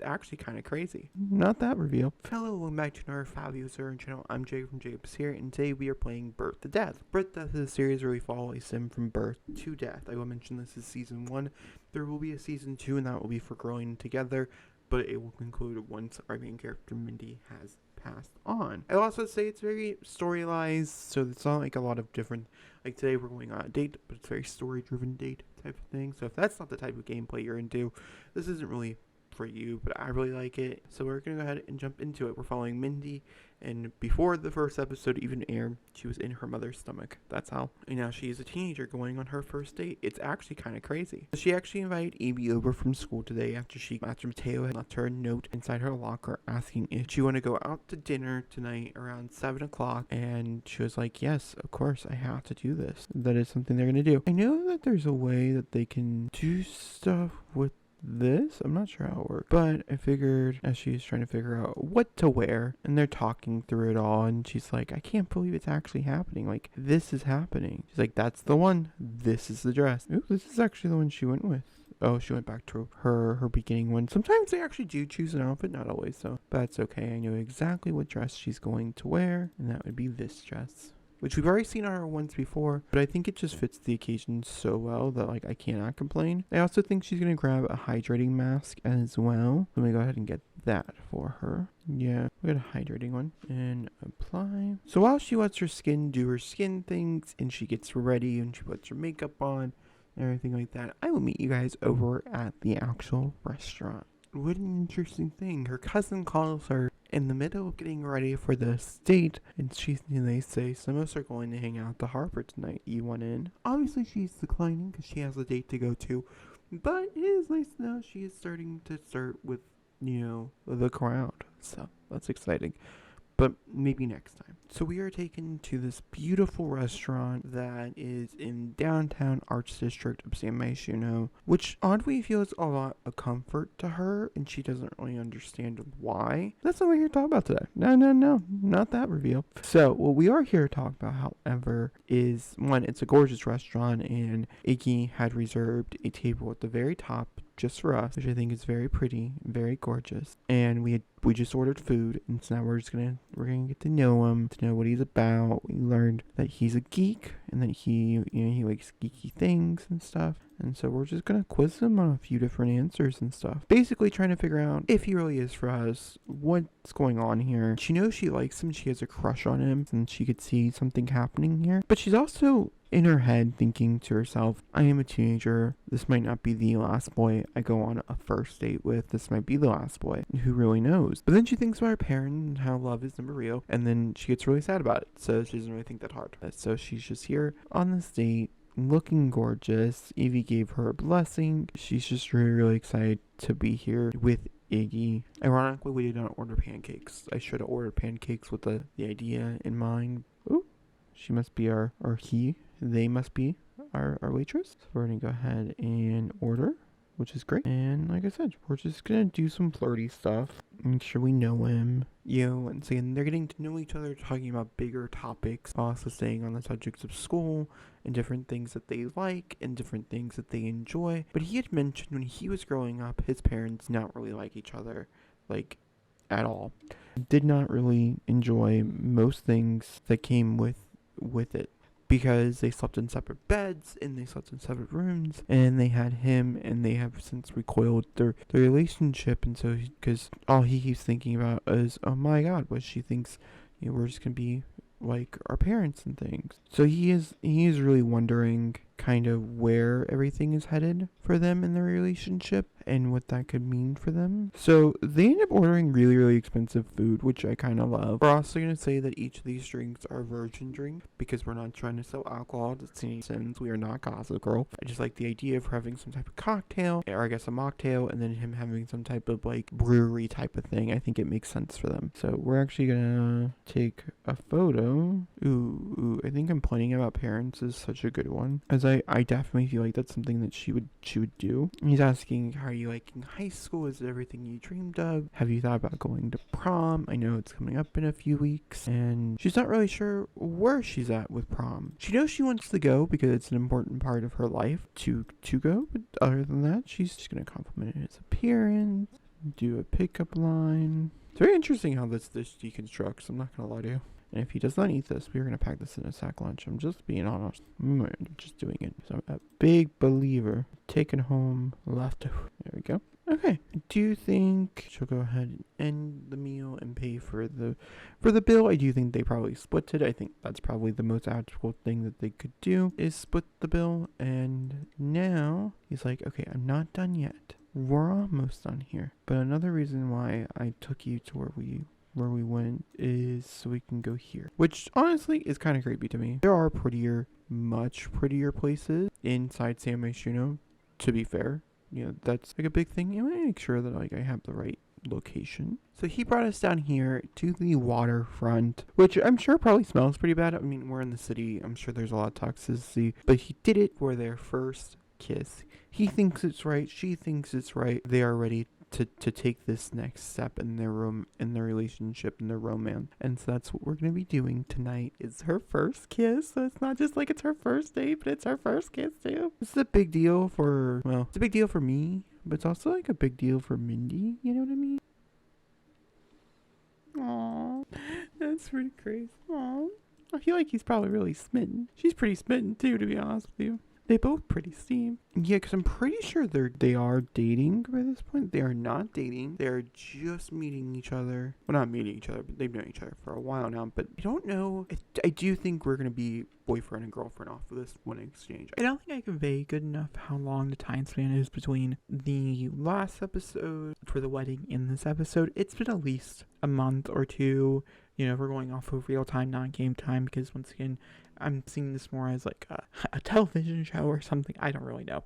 actually kind of crazy. Not that reveal. Hello, welcome back to another fabulous channel. I'm Jacob from jacobishere, and today we are playing Birth to Death. Birth to Death is a series where we follow a sim from birth to death. I will mention this is season 1. There will be a season 2, and that will be for growing together, but it will conclude once our main character Mindy has passed on. I'll also say it's very storylized, so it's not like a lot of different, like today we're going on a date, but it's very story driven date type of thing. So if that's not the type of gameplay you're into, this isn't really for you, but I really like it. So we're gonna go ahead and jump into it. We're following Mindy, and before the first episode even aired, she was in her mother's stomach. That's how. And now she is a teenager going on her first date. It's actually kind of crazy. She actually invited Evie over from school today after Mateo had left her a note inside her locker asking if she want to go out to dinner tonight around 7 o'clock. And she was like, yes, of course, I have to do this. That is something they're gonna do. I know that there's a way that they can do stuff with this. I'm not sure how it works, but I figured as she's trying to figure out what to wear, and they're talking through it all, and she's like, I can't believe it's actually happening. Like, this is happening. She's like, that's the one. This is the dress. Ooh, this is actually the one she went with. Oh, she went back to her beginning one. Sometimes they actually do choose an outfit, not always, so that's okay. I know exactly what dress she's going to wear, and that would be this dress, which we've already seen on her once before, but I think it just fits the occasion so well that, like, I cannot complain. I also think she's going to grab a hydrating mask as well. Let me go ahead and get that for her. Yeah, we got a hydrating one. And apply. So while she lets her skin do her skin things, and she gets ready, and she puts her makeup on, and everything like that, I will meet you guys over at the actual restaurant. What an interesting thing. Her cousin calls her in the middle of getting ready for this date, and they say some of us are going to hang out at the harbor tonight. You want in? Obviously, she's declining because she has a date to go to, but it is nice to know she is starting with, the crowd. So that's exciting. But maybe next time. So we are taken to this beautiful restaurant that is in downtown Arts District of San Myshuno, which oddly feels a lot of comfort to her, and she doesn't really understand why. That's not what we're here to talk about today. No, not that reveal. So what we are here to talk about, however, is one, it's a gorgeous restaurant, and Iggy had reserved a table at the very top just for us, which I think is very pretty, very gorgeous. And we just ordered food, and so now we're gonna get to know him, to know what he's about. We learned that he's a geek, and that he likes geeky things and stuff. And so we're just gonna quiz him on a few different answers and stuff. Basically trying to figure out if he really is for us, what's going on here. She knows she likes him, she has a crush on him, and she could see something happening here. But she's also in her head thinking to herself, I am a teenager. This might not be the last boy I go on a first date with. This might be the last boy. Who really knows? But then she thinks about her parents and how love is never real. And then she gets really sad about it. So she doesn't really think that hard. So she's just here on this date, looking gorgeous. Evie gave her a blessing. She's just really excited to be here with Iggy. Ironically, we did not order pancakes. I should have ordered pancakes with the idea in mind. Ooh, she must be they must be our waitress. So we're gonna go ahead and order, which is great. And like I said, we're just gonna do some flirty stuff, make sure we know him. Once again, they're getting to know each other, talking about bigger topics, also staying on the subjects of school and different things that they like and different things that they enjoy. But he had mentioned when he was growing up, his parents not really like each other, like, at all. Did not really enjoy most things that came with it, because they slept in separate beds and they slept in separate rooms, and they had him, and they have since recoiled their relationship. And so because all he keeps thinking about is, oh my god, what she thinks, we're just gonna be like our parents and things. So he is really wondering kind of where everything is headed for them in their relationship and what that could mean for them. So they end up ordering really, really expensive food, which I kind of love. We're also going to say that each of these drinks are virgin drinks because we're not trying to sell alcohol to citizens. We are not Gossip Girl. I just like the idea of having some type of cocktail, or I guess a mocktail, and then him having some type of like brewery type of thing. I think it makes sense for them. So we're actually going to take a photo. Ooh, I think I'm pointing about parents is such a good one, as I definitely feel like that's something that she would do. He's asking, how are you liking high school? Is it everything you dreamed of? Have you thought about going to prom? I know it's coming up in a few weeks, and she's not really sure where she's at with prom. She knows she wants to go because it's an important part of her life to go, but other than that, she's just gonna compliment his appearance. do a pickup line. It's very interesting how this dish deconstructs. I'm not gonna lie to you. And if he does not eat this, we're gonna pack this in a sack lunch. I'm just being honest. I'm just doing it. So I'm a big believer. Taking home leftover. There we go. Okay. Do you think she'll go ahead and end the meal and pay for the bill? I do think they probably split it. I think that's probably the most ethical thing that they could do is split the bill. And now he's like, okay, I'm not done yet. We're almost done here. But another reason why I took you to where we went is so we can go here, which honestly is kind of creepy to me. There are much prettier places inside San Myshuno, to be fair. You know, that's like a big thing. You want to make sure that like I have the right location. So he brought us down here to the waterfront, which I'm sure probably smells pretty bad. I mean, we're in the city. I'm sure there's a lot of toxicity, but he did it for their first kiss. He thinks it's right. She thinks it's right. They are ready to take this next step in their relationship, in their romance. And so that's what we're going to be doing tonight. It's her first kiss. So it's not just like it's her first date, but it's her first kiss too. This is a big deal for, well, it's a big deal for me, but it's also like a big deal for Mindy. You know what I mean? Aww, that's pretty crazy. Aww, I feel like he's probably really smitten. She's pretty smitten too, to be honest with you. They both pretty steam. Yeah, because I'm pretty sure they are dating by this point. They are not dating. They are just meeting each other. Well, not meeting each other, but they've known each other for a while now. But I don't know. I do think we're going to be boyfriend and girlfriend off of this one exchange. I don't think I convey good enough how long the time span is between the last episode for the wedding and this episode. It's been at least a month or two. You know, if we're going off of real time, not game time, because once again, I'm seeing this more as like a television show or something. I don't really know,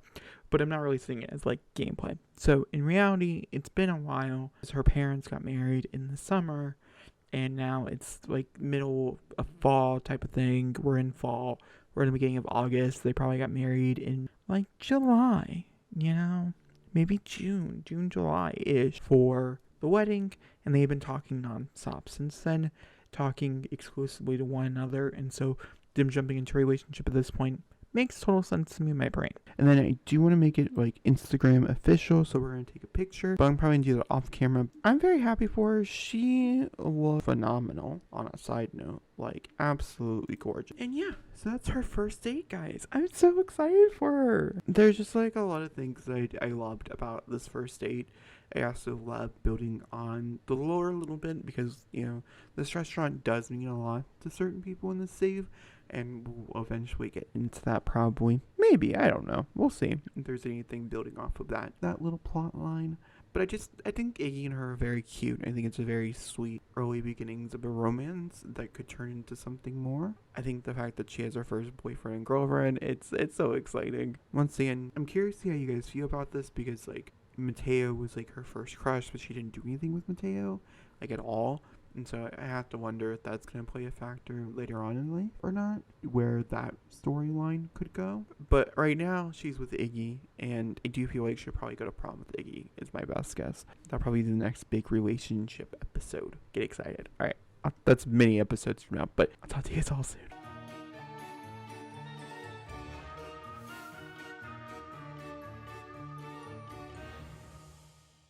but I'm not really seeing it as like gameplay. So in reality, it's been a while. Her parents got married in the summer, and now it's like middle of fall type of thing. We're in fall. We're in the beginning of August. They probably got married in like July, you know, maybe June, July-ish for the wedding, and they've been talking nonstop since then, talking exclusively to one another, and so them jumping into a relationship at this point makes total sense to me in my brain. And then I do want to make it like Instagram official, so we're going to take a picture, but I'm probably going to do that off camera. I'm very happy for her. She was phenomenal on a side note, like absolutely gorgeous. And yeah, so that's her first date, guys. I'm so excited for her. There's just like a lot of things that I loved about this first date. I also love building on the lore a little bit because, you know, this restaurant does mean a lot to certain people in the save, and we'll eventually get into that probably. Maybe, I don't know. We'll see if there's anything building off of that little plot line. But I think Iggy and her are very cute. I think it's a very sweet early beginnings of a romance that could turn into something more. I think the fact that she has her first boyfriend and girlfriend, it's so exciting. Once again, I'm curious to see how you guys feel about this because, like, Mateo was like her first crush, but she didn't do anything with Mateo, like at all. And so I have to wonder if that's going to play a factor later on in life or not, where that storyline could go. But right now, she's with Iggy, and I do feel like she'll probably go to prom with Iggy, is my best guess. That'll probably be the next big relationship episode. Get excited. All right, that's many episodes from now, but I'll talk to you guys all soon.